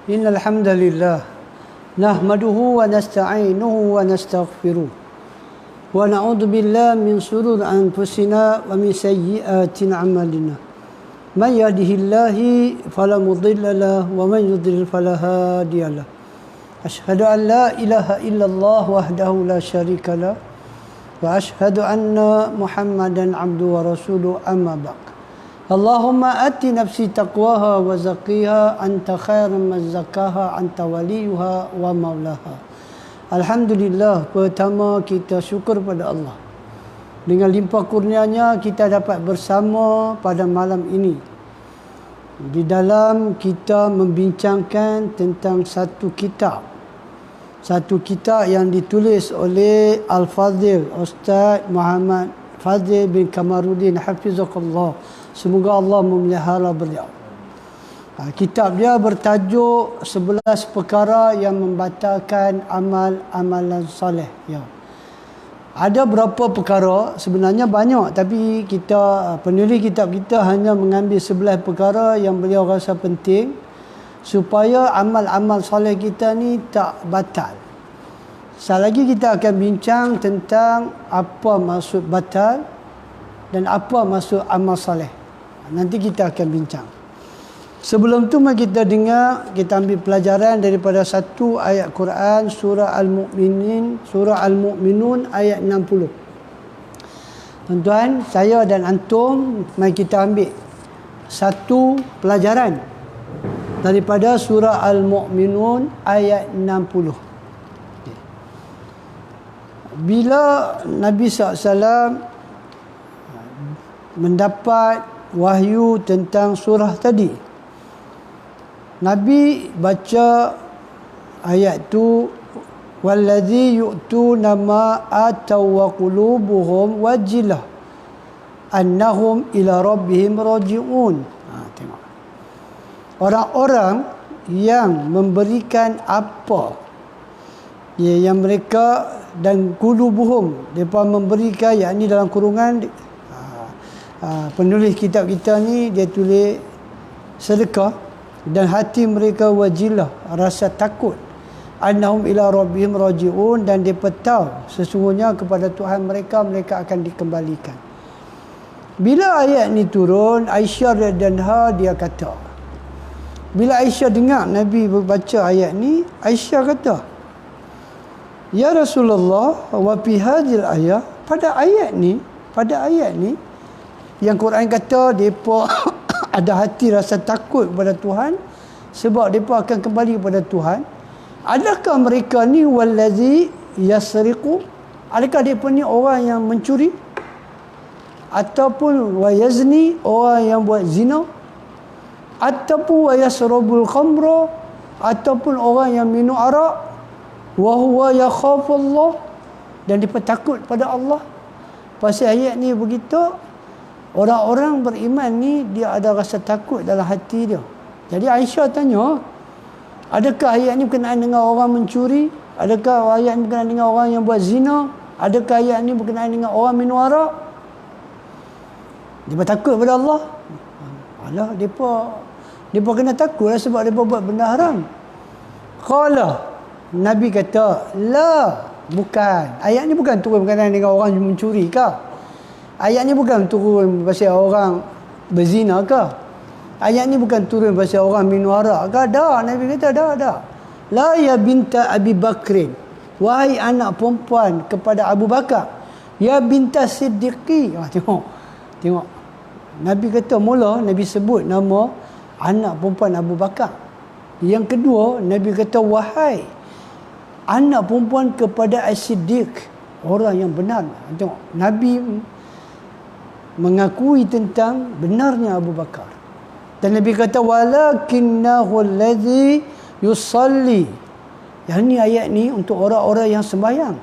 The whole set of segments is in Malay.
Innal hamdalillah nahmaduhu wa nasta'inuhu wa nastaghfiruh wa na'udzu billahi min shururi anfusina wa min sayyiati a'malina. Man yahdihillahu fala mudilla lahu wa man yudlil fala hadiya lahu. Asyhadu an la ilaha illallah wahdahu la syarika lah wa asyhadu anna Muhammadan abduhu wa rasuluhu amma ba'd. Allahumma ati nafsi taqwaha wa zakiha anta khairan man zakaha anta waliyuha wa maulaha. Alhamdulillah, pertama kita syukur pada Allah. Dengan limpah kurnianya kita dapat bersama pada malam ini. Di dalam kita membincangkan tentang satu kitab. Satu kitab yang ditulis oleh Al-Fadhil Ustaz Muhammad Fadhil bin Kamaruddin Hafizahullah. Semoga Allah memelihara beliau. Kitab dia bertajuk 11 perkara yang membatalkan amalan soleh. Ya. Ada berapa perkara? Sebenarnya banyak, tapi kita penulis kitab kita hanya mengambil 11 perkara yang beliau rasa penting supaya amal-amal soleh kita ni tak batal. Sekali lagi kita akan bincang tentang apa maksud batal dan apa maksud amal soleh. Nanti kita akan bincang. Sebelum tu mari kita dengar, kita ambil pelajaran daripada satu ayat Quran surah Al-Mu'minun ayat 60. Tuan-tuan, saya dan antum mari kita ambil satu pelajaran daripada surah Al-Mu'minun ayat 60. Bila Nabi SAW mendapat wahyu tentang surah tadi, Nabi baca ayat tu, wallazi yu'tuna ma ataw wa qulubuhum wajilah annahum ila rabbihim raji'un. Tengok. Orang-orang yang memberikan apa yang mereka dan qulubuhum, mereka memberikan, yakni dalam kurungan penulis kitab kita ni dia tulis sedekah dan hati mereka wajilah, rasa takut, annahum ila rabbihim raji'un, dan mereka tahu sesungguhnya kepada Tuhan mereka akan dikembalikan. Bila ayat ni turun, Aisyah radhiyallahu dia kata, bila Aisyah dengar Nabi baca ayat ni, Aisyah kata, ya Rasulullah, wa fi hadhil ayat, pada ayat ni yang Quran kata mereka ada hati rasa takut kepada Tuhan sebab mereka akan kembali kepada Tuhan. Adakah mereka ni wallazi yasriqu? Adakah mereka ni orang yang mencuri? Ataupun wayazni, orang yang buat zina? Ataupun wayasrabul khamra? Ataupun orang yang minum arak? Wa huwa yakhafullah, dan mereka takut pada Allah. Pasal ayat ni begitu, orang-orang beriman ni dia ada rasa takut dalam hati dia. Jadi Aisyah tanya, adakah ayat ni berkenaan dengan orang mencuri? Adakah ayat ni berkenaan dengan orang yang buat zina? Adakah ayat ni berkenaan dengan orang minum arak? Dia takut pada Allah. Alah, depa kena takutlah sebab depa buat benda haram. Qala, Nabi kata, la, bukan. Ayat ni bukan turun berkenaan dengan orang mencuri ke? Ayat ni bukan turun pasal orang berzina ke? Ayat ni bukan turun pasal orang minum arak ke? Dah, Nabi kata dah. La ya binta Abi Bakrin, wahai anak perempuan kepada Abu Bakar. Ya binta Siddiqi. Tengok. Nabi kata mula Nabi sebut nama anak perempuan Abu Bakar. Yang kedua, Nabi kata wahai anak perempuan kepada As-Siddiq, orang yang benar. Tengok, Nabi mengakui tentang benarnya Abu Bakar. Dan Nabi kata walakinnahu allazi yusalli. Yang ni ayat ni untuk orang-orang yang sembahyang.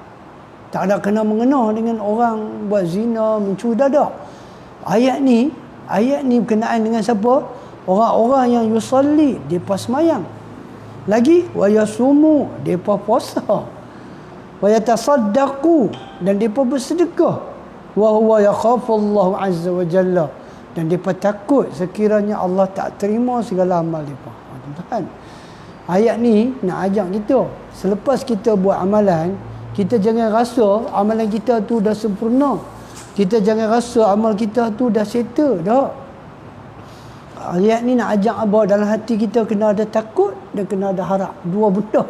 Tak ada kena mengena dengan orang buat zina, mencuri, dah. Ayat ni berkenaan dengan siapa? Orang-orang yang yusalli, depa sembahyang. Lagi wa yasumu, depa puasa. Wa yatasaddaqu, dan depa bersedekah. Wa huwa yakhafullahu azza wa jalla, dan mereka takut sekiranya Allah tak terima segala amal mereka. Tuan-tuan, Ayat ni nak ajak kita, selepas kita buat amalan, kita jangan rasa amalan kita tu dah sempurna. Kita jangan rasa amal kita tu dah settle dah. Ayat ni nak ajak abah dalam hati kita kena ada takut dan kena ada harap. Dua benda.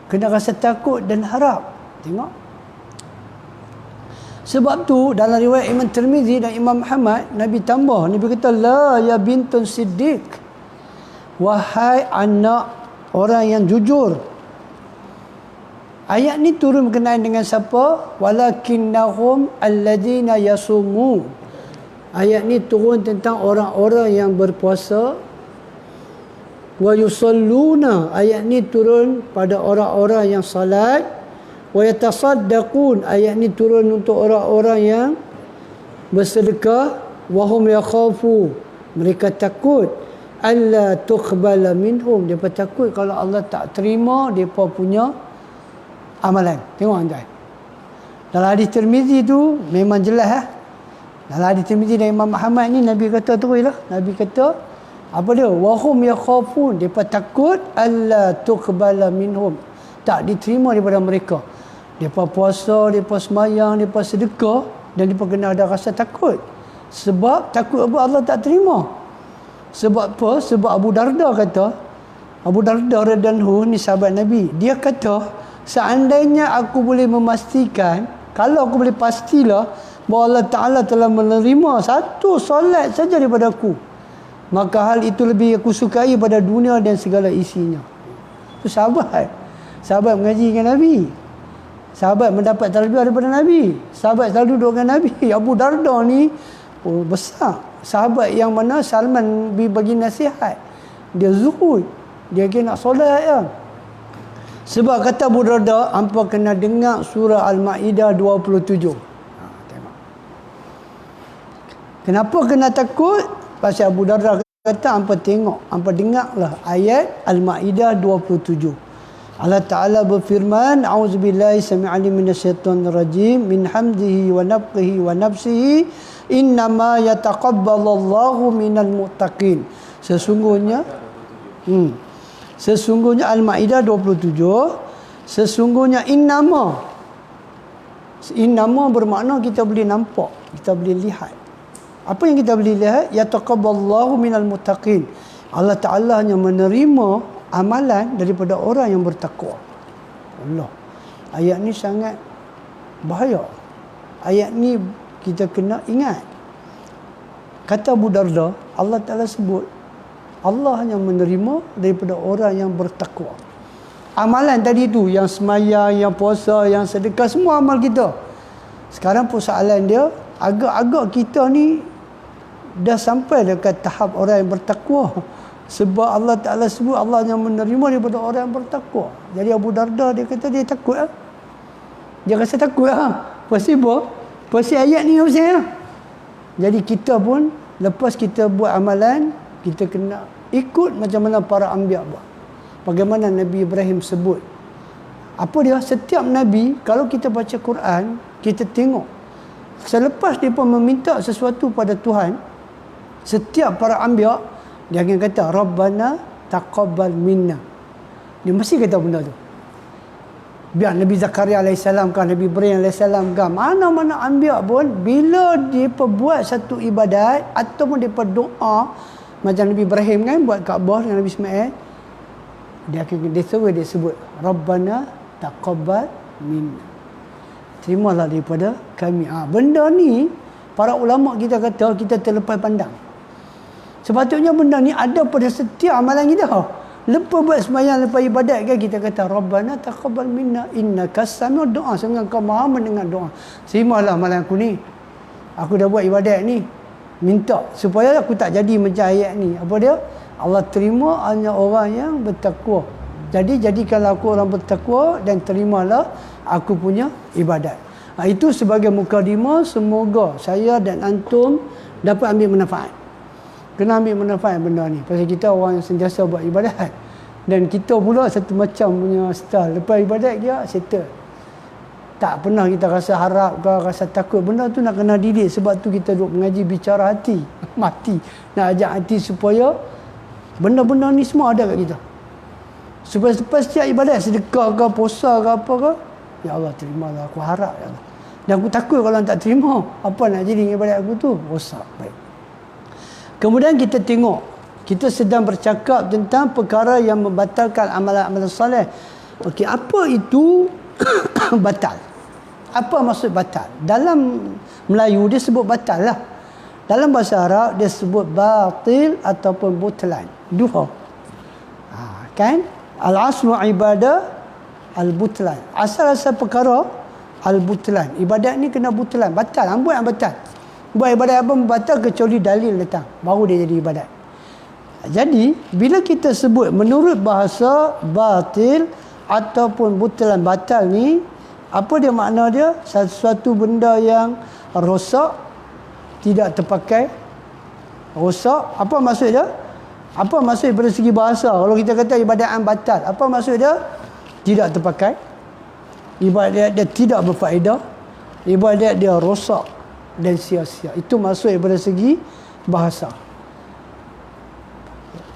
Kena rasa takut dan harap. Tengok. Sebab tu dalam riwayat Imam Tirmizi dan Imam Muhammad, Nabi tambah, Nabi kata, la ya bintun siddiq, wahai anak orang yang jujur. Ayat ni turun berkenaan dengan siapa? Walakinnahum alladhina yasumun. Ayat ni turun tentang orang-orang yang berpuasa. Wa yusalluna. Ayat ni turun pada orang-orang yang salat. Wa yatasaddaqun. Ayat ni turun untuk orang-orang yang bersedekah. Wa hum yakhafu. Mereka takut alla tuqbala minhum. Mereka takut kalau Allah tak terima mereka punya amalan. Tengok tuan. Dalam hadis Tirmizi tu memang jelas . Dalam hadis Tirmizi dan Imam Muhammad ni Nabi kata terus lah. Nabi kata apa dia? Wahum yakhafun. Mereka takut alla tuqbala minhum. Tak diterima daripada mereka. Mereka puasa, mereka semayang, mereka sedekah dan mereka kena ada rasa takut. Sebab takut apa? Allah tak terima. Sebab apa? Sebab Abu Darda kata, Abu Darda radhiyallahu ni sahabat Nabi. Dia kata, seandainya aku boleh memastikan, kalau aku boleh pastilah bahawa Allah Ta'ala telah menerima satu solat saja daripada aku, maka hal itu lebih aku sukai pada dunia dan segala isinya. Itu sahabat. Sahabat mengaji dengan Nabi. Sahabat mendapat tarbiyah daripada Nabi. Sahabat selalu duduk dengan Nabi. Abu Darda ni besar. Sahabat yang mana Salman bagi nasihat. Dia zuhud. Dia kena nak solat ya. Sebab kata Abu Darda, hampa kena dengar surah Al-Ma'idah 27. Tengok. Kenapa kena takut? Pasal Abu Darda kata, hampa tengok, hampa dengarlah ayat Al-Ma'idah 27. Allah Ta'ala berfirman, A'udzubillahi sami'alim minasyaitonir rajim, min hamdihi wa nafthihi wa nafsihi, innama yataqabbalallahu minal muttaqin. Sesungguhnya Sesungguhnya Al-Ma'idah 27, sesungguhnya innama bermakna kita boleh nampak, kita boleh lihat. Apa yang kita boleh lihat? Yataqabbalallahu minal muttaqin. Allah Ta'ala hanya menerima amalan daripada orang yang bertakwa. Allah. Ayat ni sangat bahaya. Ayat ni kita kena ingat. Kata Abu Darda, Allah Ta'ala sebut Allah hanya menerima daripada orang yang bertakwa. Amalan tadi tu, yang semaya, yang puasa, yang sedekah, semua amal kita. Sekarang persoalan dia, agak-agak kita ni dah sampai dekat tahap orang yang bertakwa. Sebab Allah Ta'ala sebut Allah yang menerima daripada orang yang bertakwa. Jadi Abu Darda dia kata dia takut lah. Dia rasa takut lah. Pasal apa? Pasal ayat ni pasal. Jadi kita pun lepas kita buat amalan, kita kena ikut macam mana para anbiya buat. Bagaimana Nabi Ibrahim sebut. Apa dia? Setiap Nabi, kalau kita baca Quran, kita tengok. Selepas dia pun meminta sesuatu pada Tuhan, setiap para anbiya, dia akan kata, Rabbana taqabbal minna. Dia mesti kata benda tu. Biar Nabi Zakaria AS kan, Nabi Ibrahim AS kan, mana-mana anbiya pun, bila dia buat satu ibadat, ataupun dia doa, macam Nabi Ibrahim kan, buat Kaabah dengan Nabi Ismail, dia sebut, Rabbana taqabbal minna. Terimalah daripada kami. Benda ni, para ulama kita kata, kita terlepas pandang. Sepatutnya benda ni ada pada setiap amalan kita. Lepas buat sembahyang, lepas ibadat kan, kita kata Rabbana taqabbal minna innaka sami'ud du'a. Sungguh kau Maha mendengar doa. Terimalah amalan aku ni. Aku dah buat ibadat ni. Minta supaya aku tak jadi macam ayat ni. Apa dia? Allah terima hanya orang yang bertakwa. Jadi jadikanlah aku orang bertakwa dan terimalah aku punya ibadat. Itu sebagai mukadimah, semoga saya dan antum dapat ambil manfaat. Kena ambil manfaat benda ni. Pasal kita orang yang sentiasa buat ibadat. Dan kita pula satu macam punya style. Lepas ibadat dia, settle. Tak pernah kita rasa harap ke, rasa takut. Benda tu nak kena didik. Sebab tu kita duduk mengaji bicara hati. Mati. Nak ajak hati supaya benda-benda ni semua ada kat kita. Selepas setiap ibadat, sedekah ke, puasa ke apa ke, ya Allah terimalah, aku harap ya Allah. Dan aku takut kalau tak terima, apa nak jadi ibadat aku tu? Rosak. Baik. Kemudian kita tengok, kita sedang bercakap tentang perkara yang membatalkan amalan-amalan soleh. Okey, apa itu batal? Apa maksud batal? Dalam Melayu dia sebut batal lah. Dalam bahasa Arab dia sebut batil ataupun butlan. Dua. Kan? Al-aslu ibadah al-butlan. Asal-asal perkara al-butlan. Ibadat ni kena butlan, batal, buat yang batal. Buat ibadat apa batal kecuali dalil datang, baru dia jadi ibadat. Jadi bila kita sebut menurut bahasa batil ataupun butlan, batal ni apa dia makna dia? Sesuatu benda yang rosak, tidak terpakai, rosak. Apa maksud dia? Apa maksud dari segi bahasa? Kalau kita kata ibadat yang batal, apa maksud dia? Tidak terpakai, ibadat dia tidak berfaedah, ibadat dia rosak dan sia-sia. Itu maksud daripada segi bahasa.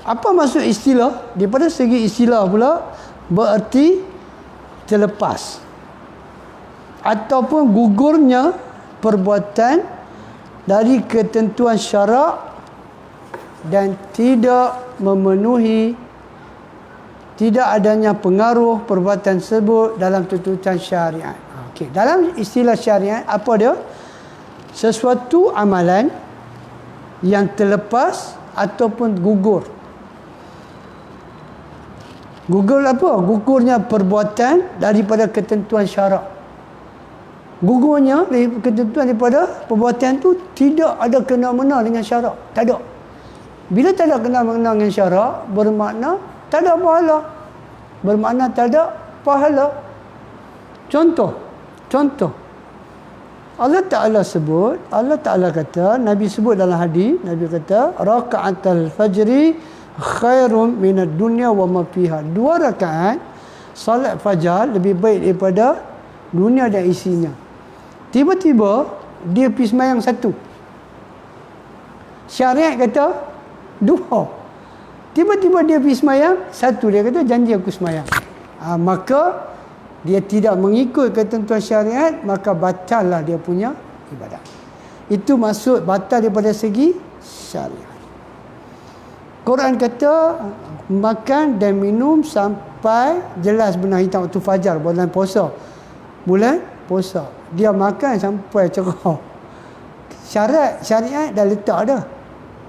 Apa maksud istilah? Daripada segi istilah pula bererti terlepas ataupun gugurnya perbuatan dari ketentuan syarak dan tidak memenuhi, tidak adanya pengaruh perbuatan tersebut dalam tuntutan syariat. Okey, dalam istilah syariat apa dia? Sesuatu amalan yang terlepas ataupun gugur. Gugur apa? Gugurnya perbuatan daripada ketentuan syarak. Gugurnya ketentuan daripada perbuatan tu tidak ada kena-mena dengan syarak. Tak ada. Bila tak ada kena-mena dengan syarak, bermakna tak ada pahala. Bermakna tak ada pahala. Contoh. Allah Ta'ala sebut, Allah Ta'ala kata, Nabi sebut dalam hadis, Nabi kata, raka'atul fajri khairun minad dunya wa ma fiha. 2 rakaat salat fajar lebih baik daripada dunia dan isinya. Tiba-tiba dia pergi sembahyang 1. Syariat kata 2. Tiba-tiba dia pergi sembahyang 1. Dia kata janji aku sembahyang. Maka dia tidak mengikut ketentuan syariat, maka batallah dia punya ibadat. Itu maksud batal daripada segi syariat. Quran kata makan dan minum sampai jelas benar hitam waktu fajar bulan puasa. Bulan puasa. Dia makan sampai cerah. Syariat dah letak dah.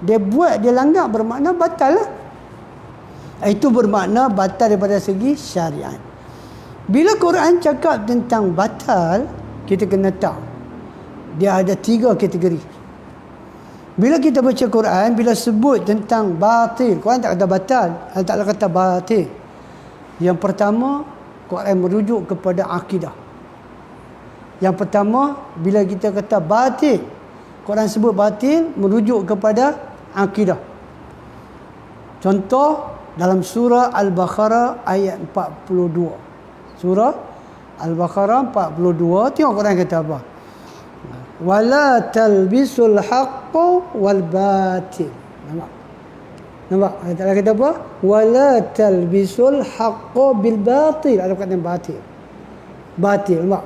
Dia buat, dia langgar, bermakna batal lah. Itu bermakna batal daripada segi syariat. Bila Quran cakap tentang batal, kita kena tahu dia ada 3 kategori. Bila kita baca Quran, bila sebut tentang batil, Quran tak kata batal, tak kata batil. Yang pertama, Quran merujuk kepada akidah. Yang pertama, bila kita kata batil, Quran sebut batil merujuk kepada akidah. Contoh dalam surah Al-Baqarah ayat 42. Surah Al-Baqarah 42, tengok Quran kata apa? Wala talbisul haqqo wal batil. Nampak? Allah kata apa? Wala talbisul haqqo bil batil. Ada kata batil. Batil, nampak?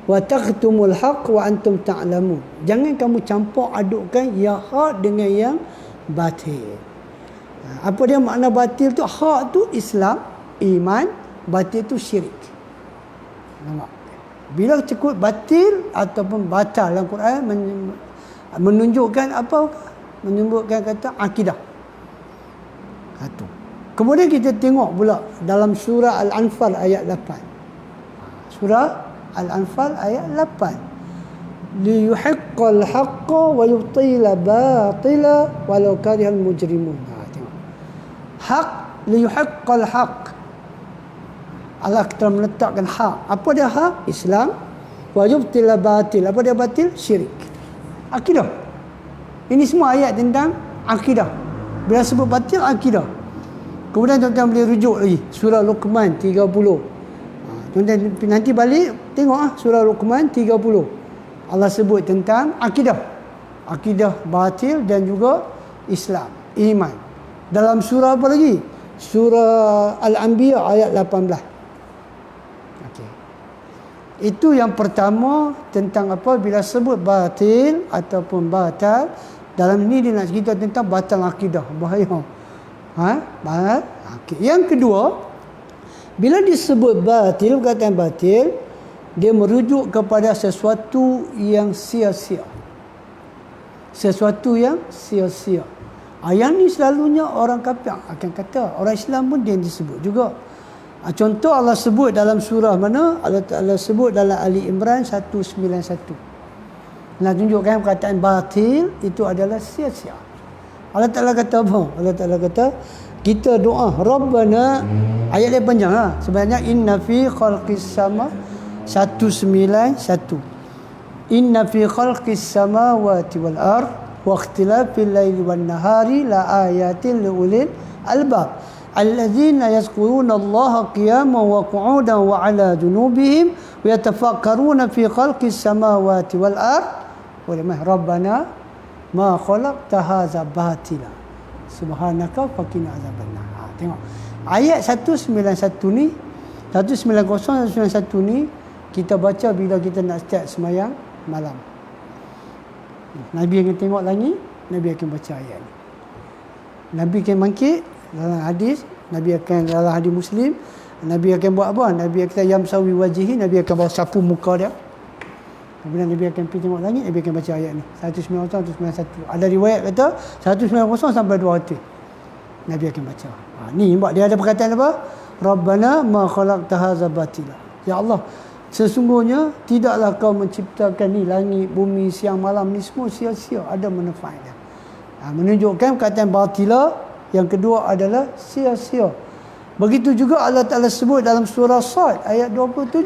Wa taqtumul haqq wa antum ta'lamun. Jangan kamu campur adukkan yang hak dengan yang batil. Apa dia makna batil tu? Hak tu Islam, iman, batil tu syirik. Nampak? Bila cukup batil ataupun batal dalam Quran menunjukkan apa? Menunjukkan kata akidah. Satu. Kemudian kita tengok pula dalam surah Al-Anfal ayat 8. Surah Al-Anfal ayat 8. Liyuhiqqal haqqa wa yubtila batila walau karihal mujrimun. Tengok. Hak, liyuhiqqal haqq. Allah telah meletakkan hak. Apa dia hak? Islam. Wa yubtila batil. Apa dia batil? Syirik. Akidah. Ini semua ayat tentang akidah. Bila sebut batil, akidah. Kemudian tuan-tuan boleh rujuk lagi surah Luqman 30. Tuan-tuan nanti balik tengok surah Luqman 30. Allah sebut tentang akidah. Akidah batil dan juga Islam, iman. Dalam surah apa lagi? surah Al-Anbiya ayat 18. Okey. Itu yang pertama tentang apa, bila sebut batil ataupun batal, dalam ni dia nak cerita tentang batal akidah, bahaya. Okay. Yang kedua, bila disebut batil, perkataan batil, dia merujuk kepada sesuatu yang sia-sia. Sesuatu yang sia-sia. Yang ni selalunya orang kafir akan kata, orang Islam pun dia disebut juga. Contoh Allah sebut dalam surah mana? Allah Ta'ala sebut dalam Ali Imran 191. Nak tunjukkan perkataan batil itu adalah sia-sia. Allah Ta'ala kata apa? Allah Ta'ala kata, kita doa Rabbana, ayat dia panjang lah. Sebenarnya inna fi khalqis sama 191. Inna fi khalqis samawati wal ard wa ikhtilafil laili wan nahari la ayatin liulil albab alladzina yazkuruna Allaha qiyaman wa qu'udan wa 'ala junubihim wa yatafakkaruna fi khalqis samawati wal ard wa rabbana ma khalaqta hadza batila subhanaka faqina azabannar. Tengok ayat 191 ni, 190 191 ni kita baca bila kita nak start semayang malam. Nabi akan tengok langit, Nabi akan baca ayat ni. Nabi akan bangkit dalam hadis, Nabi akan dalam hadis Muslim, Nabi akan buat apa? Nabi akan yamsawi wajihi, Nabi akan bawa sapu muka dia. Kemudian Nabi akan pergi tengok langit, Nabi akan baca ayat ni. 190 191. Ada riwayat kata 190 sampai 200. Nabi akan baca. Ni sebab dia ada perkataan apa? Rabbana ma khalaqta hadza batila. Ya Allah, sesungguhnya tidaklah kau menciptakan ni langit, bumi, siang, malam ni semua sia-sia, ada manfaatnya. Menunjukkan perkataan batila. Yang kedua adalah sia-sia. Begitu juga Allah Ta'ala sebut dalam surah Sad ayat 27.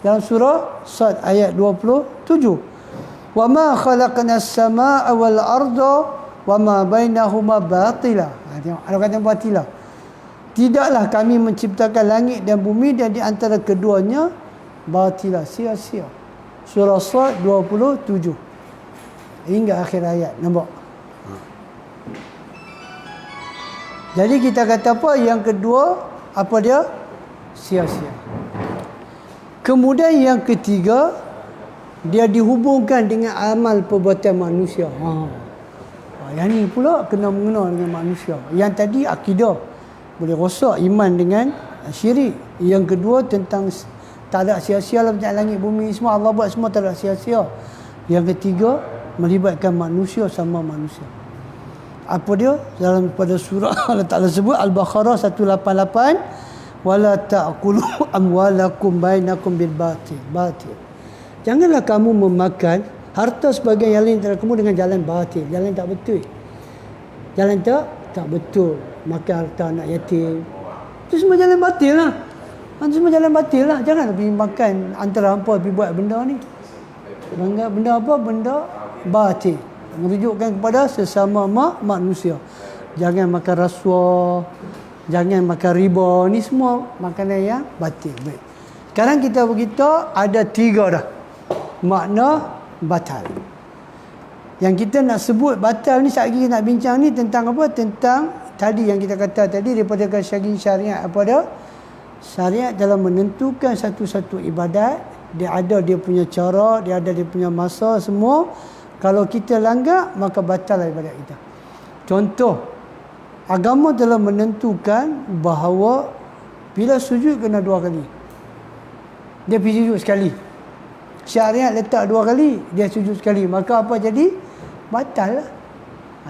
Dalam surah Sad ayat 27. Wa ma khalaqnas samaa'a wal arda wa ma bainahuma batila. Tengok ada kata batila. Tidaklah kami menciptakan langit dan bumi dan di antara keduanya batila, sia-sia. Surah Sad 27 hingga akhir ayat. Nampak? Jadi kita kata apa? Yang kedua, apa dia? Sia-sia. Kemudian yang ketiga, dia dihubungkan dengan amal perbuatan manusia. Yang ni pula kena mengenal dengan manusia. Yang tadi akidah, boleh rosak iman dengan syirik. Yang kedua tentang tak ada sia-sia lah macam langit bumi semua Allah buat semua tak ada sia-sia. Yang ketiga melibatkan manusia sama manusia. Apa dia? Dalam pada surah Allah Ta'ala sebut Al-Baqarah 188, wala ta'kulu amwalakum bainakum bil batil. Janganlah kamu memakan harta sebagian yang lain antara kamu dengan jalan batil, jalan tak betul. Jalan tak betul. Makan harta anak yatim. Itu semua jalan batil lah. Itu semua jalan batil lah. Jangan pergi makan antara hampa pergi buat benda ni. Benda apa? Benda batil. Merujukkan kepada sesama manusia. Jangan makan rasuah, jangan makan riba. Ni semua makanan yang batil. Baik. Sekarang kita berita ada 3 dah makna batal. Yang kita nak sebut batal ni, sekejap lagi nak bincang ni tentang apa? Tentang tadi yang kita kata tadi, daripada segi syariat apa dia? Syariat dalam menentukan satu-satu ibadat, dia ada dia punya cara, dia ada dia punya masa semua. Kalau kita langgar, maka batal ibadat kita. Contoh, agama telah menentukan bahawa bila sujud kena 2 kali. Dia pergi sujud sekali. Syariat letak 2 kali, dia sujud sekali. Maka apa jadi? Batal lah.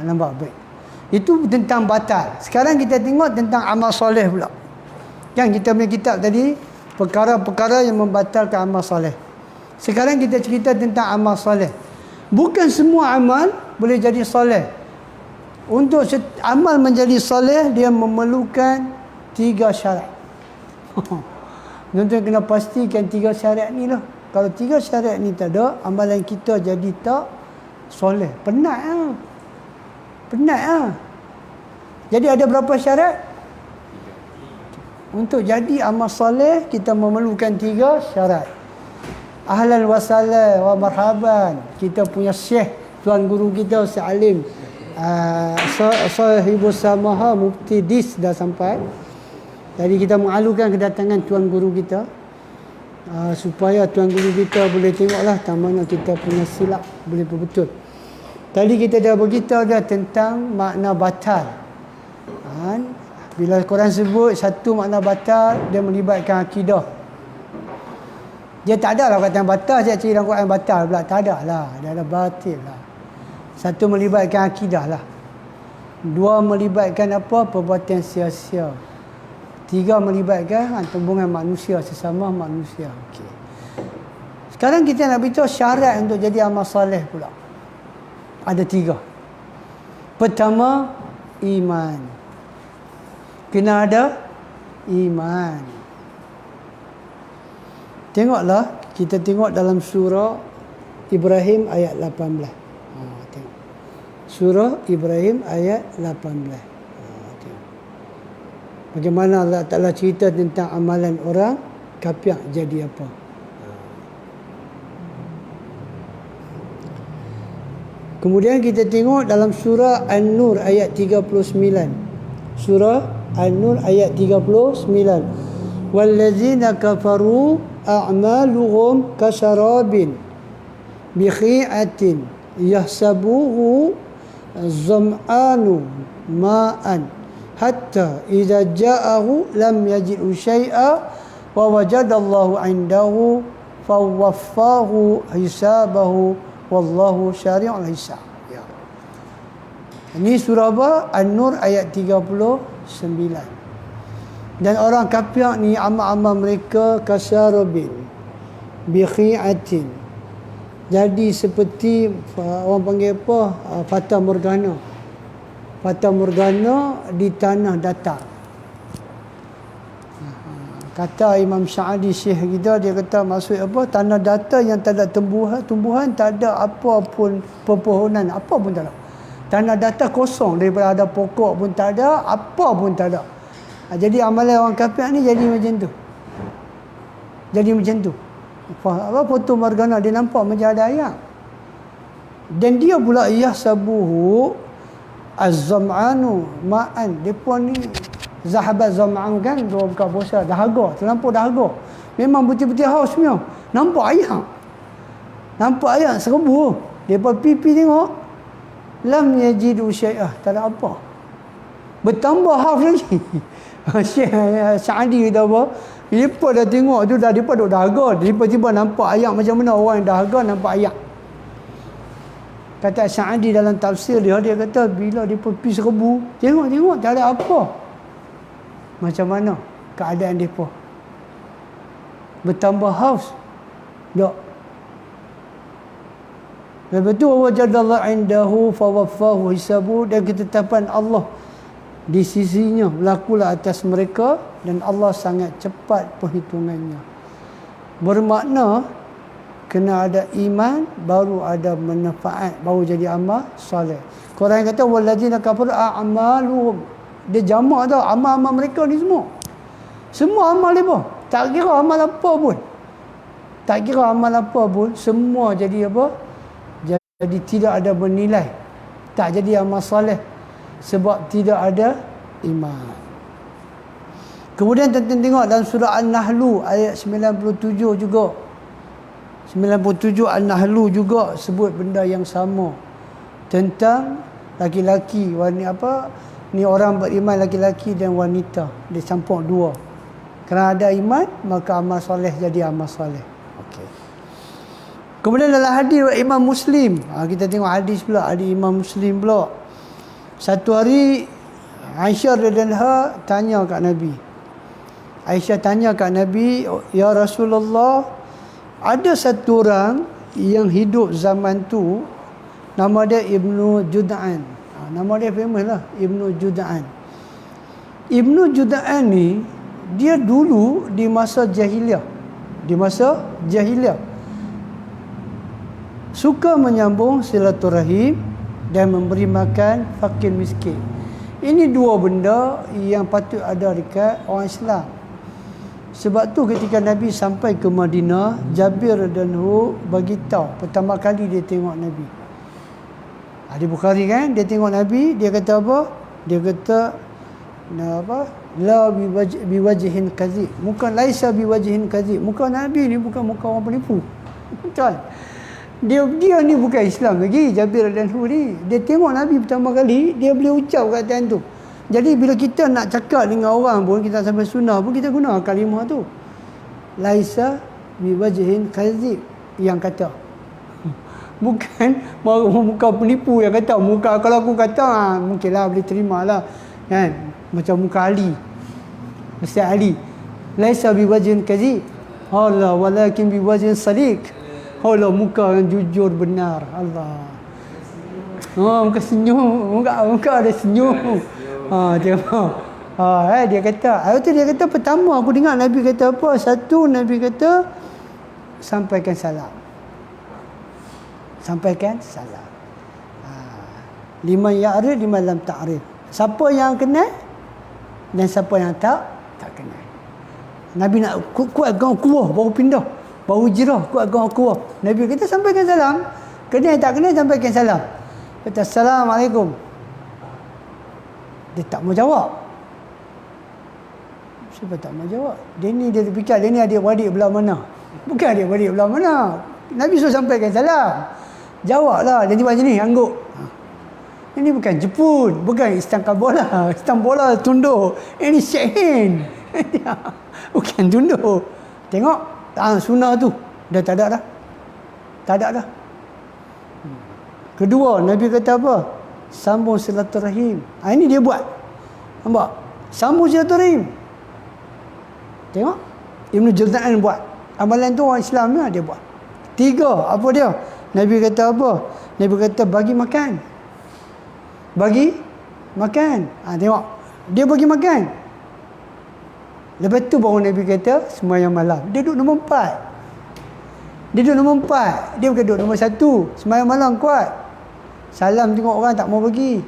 Nampak baik. Itu tentang batal. Sekarang kita tengok tentang amal soleh pula. Kan kita punya kitab tadi, perkara-perkara yang membatalkan amal soleh. Sekarang kita cerita tentang amal soleh. Bukan semua amal boleh jadi soleh. Untuk amal menjadi soleh, dia memerlukan 3 syarat. Tuan-tuan kena pastikan 3 syarat ni lah. Kalau 3 syarat ni tak ada, amalan kita jadi tak soleh. Penat lah. Penat lah. Jadi ada berapa syarat? Untuk jadi amal soleh, kita memerlukan 3 syarat. Ahlan wa sahlan wa marhaban. Kita punya syekh, tuan guru kita, Ustaz Alim Sahibus Samaha Mufti Dis dah sampai. Jadi kita mengalukan kedatangan tuan guru kita, supaya tuan guru kita boleh tengoklah tak mana kita punya silap boleh betul. Tadi kita dah beritahu dah tentang makna batal. Bila Quran sebut satu makna batal, dia melibatkan akidah. Dia tak ada lah kata batal, saya cakap dalam Quran batal pula. Tak ada lah, dia ada batil lah. Satu melibatkan akidah lah. Dua melibatkan apa? Perbuatan sia-sia. Tiga melibatkan hubungan manusia sesama manusia. Okay. Sekarang kita nak beritahu syarat untuk jadi amal soleh pula. Ada tiga. Pertama, iman. Kena ada iman. Tengoklah, kita tengok dalam surah Ibrahim ayat 18. Tengok. Surah Ibrahim ayat 18. Tengok. Bagaimana Allah Ta'ala cerita tentang amalan orang kafir jadi apa. Kemudian kita tengok dalam surah An-Nur ayat 39. Surah An-Nur ayat 39. Wallazina kafaru a'maluhum kasarabin bikhi'atin yahsabuhu zam'anu ma'an hatta idza ja'ahu lam yajidhu syai'a wa wajadallahu 'indahu fawaffahu hisabahu wallahu syari'ul hisab. Ya. Ini surah apa? An-Nur ayat 39. Dan orang kafir ni amal-amal mereka kasarabin bikhi'atin. Jadi seperti orang panggil apa? Fata Morgana. Fata Morgana di tanah datar. Kata Imam Sa'adi Syekh kita, dia kata maksud apa? Tanah datar yang tak ada tumbuhan, tak ada apa pun pepohonan, apa pun tak ada. Tanah datar kosong, daripada ada pokok pun tak ada, apa pun tak ada. Jadi amalan orang kafir ni jadi macam tu. Jadi macam tu. Apa foto Morgana dia nampak macam ada ayat. Dan dia pula yahsabuhu az-zam'anu ma'an. Depa ni zahabat zam'an kan, dua buka puasa dahaga, terlampau dahaga. Memang betul-betul haus punya. Nampak ayat. Nampak ayat serbu. Depa pipi tengok. Lam yajidu syai'ah, tak ada apa. Bertambah haus lagi. Syekh Sa'adi kata apa? Mereka dah tengok tu dah, mereka duduk dahaga. Tiba-tiba nampak ayat macam mana orang yang dahaga nampak ayat. Kata Sa'adi dalam tafsir dia kata bila mereka pergi serbu, tengok tak ada apa. Macam mana keadaan mereka? Bertambah haus. Tak. Lepas tu wajadallahu indahu fawaffahu hisabu, dan ketetapan Allah di sisinya berlakulah atas mereka, dan Allah sangat cepat perhitungannya. Bermakna kena ada iman baru ada manfaat, baru jadi amal soleh. Quran kata wallazina kafaru a'maluhum, dia jamak tau amal-amal mereka ni semua. Semua amal dia pun, tak kira amal apa pun. Tak kira amal apa pun, semua jadi apa? Jadi tidak ada bernilai. Tak jadi amal soleh sebab tidak ada iman. Kemudian tengok dalam surah An-Nahlu ayat 97 juga. 97 An-Nahlu juga sebut benda yang sama tentang laki-laki, wanita apa? Ni orang beriman laki-laki dan wanita. Dia campur dua. Kerana ada iman, maka amal soleh jadi amal soleh. Okey. Kemudian dalam hadis Imam Muslim, kita tengok hadis pula, hadis Imam Muslim pula. Satu hari Aisyah radhiyallahu tanya kat Nabi. Aisyah tanya kat Nabi, "Ya Rasulullah, ada satu orang yang hidup zaman tu, nama dia Ibnu Jud'an." Nama dia famous lah, Ibnu Jud'an. Ibnu Jud'an ni dia dulu di masa jahiliah. Di masa jahiliah suka menyambung silaturahim dan memberi makan fakir miskin. Ini dua benda yang patut ada dekat orang Islam. Sebab tu ketika Nabi sampai ke Madinah, Jabir radhiyallahu bagi tahu pertama kali dia tengok Nabi. Hadis Bukhari kan, dia tengok Nabi, dia kata apa? Dia kata apa? La biwajhin kadzib. Muka laisa biwajhin kadzib. Muka Nabi ni bukan muka orang penipu. Betul. Dia ni bukan Islam lagi, Jabir radhiyallahu ni. Dia tengok Nabi pertama kali, dia boleh ucap kataan tu. Jadi bila kita nak cakap dengan orang pun, kita sampai sunnah pun, kita guna kalimah tu. Laisa biwajhin kadzib, yang kata. Bukan muka penipu yang kata. Muka, kalau aku kata mungkinlah boleh terima lah kan, macam muka Ali, Ustaz Ali. Laisa biwajhin kadzib, Allah walakin biwajhin sadiq. Allah muka yang jujur benar. Allah. Muka senyum, muka ada senyum. Tengok. Dia kata, dia kata pertama aku dengar Nabi kata apa? Satu, Nabi kata sampaikan salam. Sampaikan salam. Liman ya'rif, liman lam ta'rif. Siapa yang kenal dan siapa yang tak kenal. Nabi nak kuat agama kuah, baru pindah, baru hijrah, kuat agama kuah. Nabi kata sampaikan salam. Kenal tak kenal, sampaikan salam. Kata Assalamualaikum. Dia tak mau jawab. Siapa tak mau jawab? Dia fikir dia ni adik-beradik belah mana. Bukan adik-beradik belah mana. Nabi suruh sampaikan salam. Jawablah. Dia macam ni, angguk. Ini bukan Jepun, bukan Istanbul. Istanbul tunduk. Ini shake hand. Bukan tunduk. Tengok, sunnah tu dah tak ada dah. Tak ada dah. Kedua, Nabi kata apa? Sambung silaturahim. Ini dia buat. Nampak? Sambung silaturahim. Tengok. Ibn Juz'an buat. Amalan tu orang Islam dia buat. Tiga, apa dia? Nabi kata apa? Nabi kata bagi makan. Bagi makan. Tengok. Dia bagi makan. Lepas tu baru Nabi kata sembahyang malam. Dia duduk nombor 4. Dia duduk nombor 4. Dia bukan duduk nombor 1. Sembahyang malam kuat. Salam tengok orang tak mau bagi.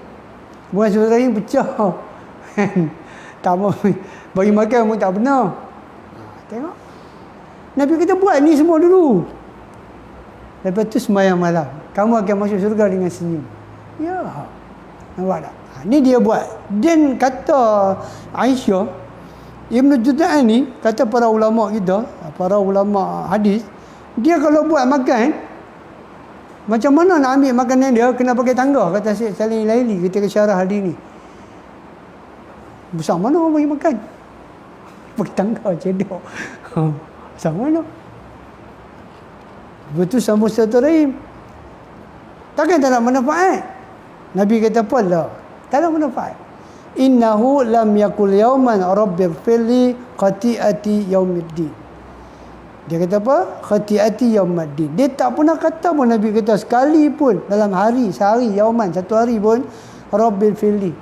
Bukan silaturahim pecah. Tak mau bagi makan pun tak benar. Tengok. Nabi kata buat ni semua dulu. Lepas tu sembahyang malam. Kamu akan masuk syurga dengan senyum. Ya. Nampak tak? Ni dia buat. Dan kata Aisyah, Ibn Juz'an ni, kata para ulama kita, para ulama hadis, dia kalau buat makan, macam mana nak ambil makanan dia, kena pakai tangga, kata Syekh Salim Laili ketika syarah hadis ni. Besar mana orang bagi makan? Pakai tangga, cedok. Besar mana? Betul sambung silaturahim. Takkan tak ada manfaat? Nabi kata apa lah? Tak ada manfaat. Innahu lam yakul yawman rabbighfirli khati'ati yaumiddin. Dia kata apa? Khati'ati yaumiddin. Dia tak pernah kata pun Nabi kata sekali pun dalam hari, sehari, yauman, satu hari pun rabbighfirli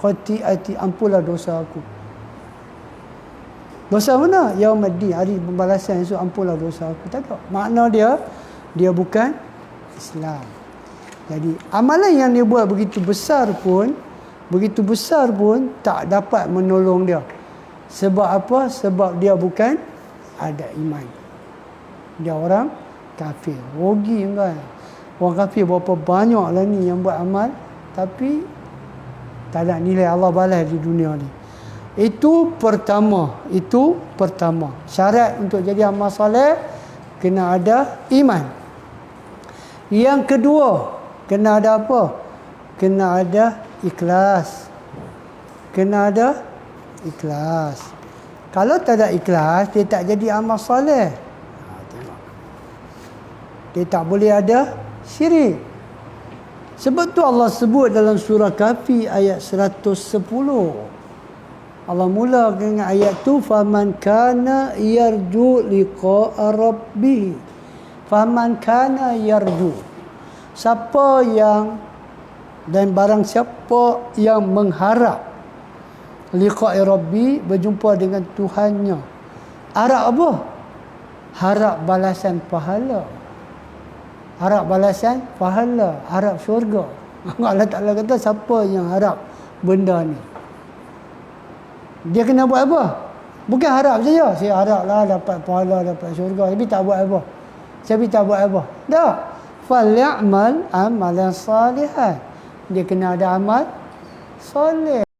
khati'ati, ampunlah dosa aku. Dosa mana? Yaumiddin, hari pembalasan esok, ampunlah dosa aku. Tak ada. Makna dia bukan Islam. Jadi amalan yang dia buat begitu besar pun tak dapat menolong dia. Sebab apa? Sebab dia bukan ada iman. Dia orang kafir. Rugi kan. Orang kafir berapa banyak lah ni yang buat amal tapi tak ada nilai Allah balas di dunia ni. Itu pertama. Syarat untuk jadi amal soleh kena ada iman. Yang kedua, kena ada apa? Kena ada ikhlas. Kalau tak ada ikhlas, dia tak jadi amal soleh. Tengok. Dia tak boleh ada syirik. Sebab tu Allah sebut dalam surah Kahfi ayat 110. Allah mula dengan ayat tu, faman kana yarju liqa'a rabbih. Faman kana yarju. Siapa yang dan barang siapa yang mengharap liqa'i rabbi, berjumpa dengan Tuhannya. Harap apa? Harap balasan pahala. Harap syurga. Allah Ta'ala kata siapa yang harap benda ni, dia kena buat apa? Bukan harap saja. Saya haraplah dapat pahala, dapat syurga, tapi tak buat apa. Tak. falyamal amalan salihan. Dia kena ada amal soleh.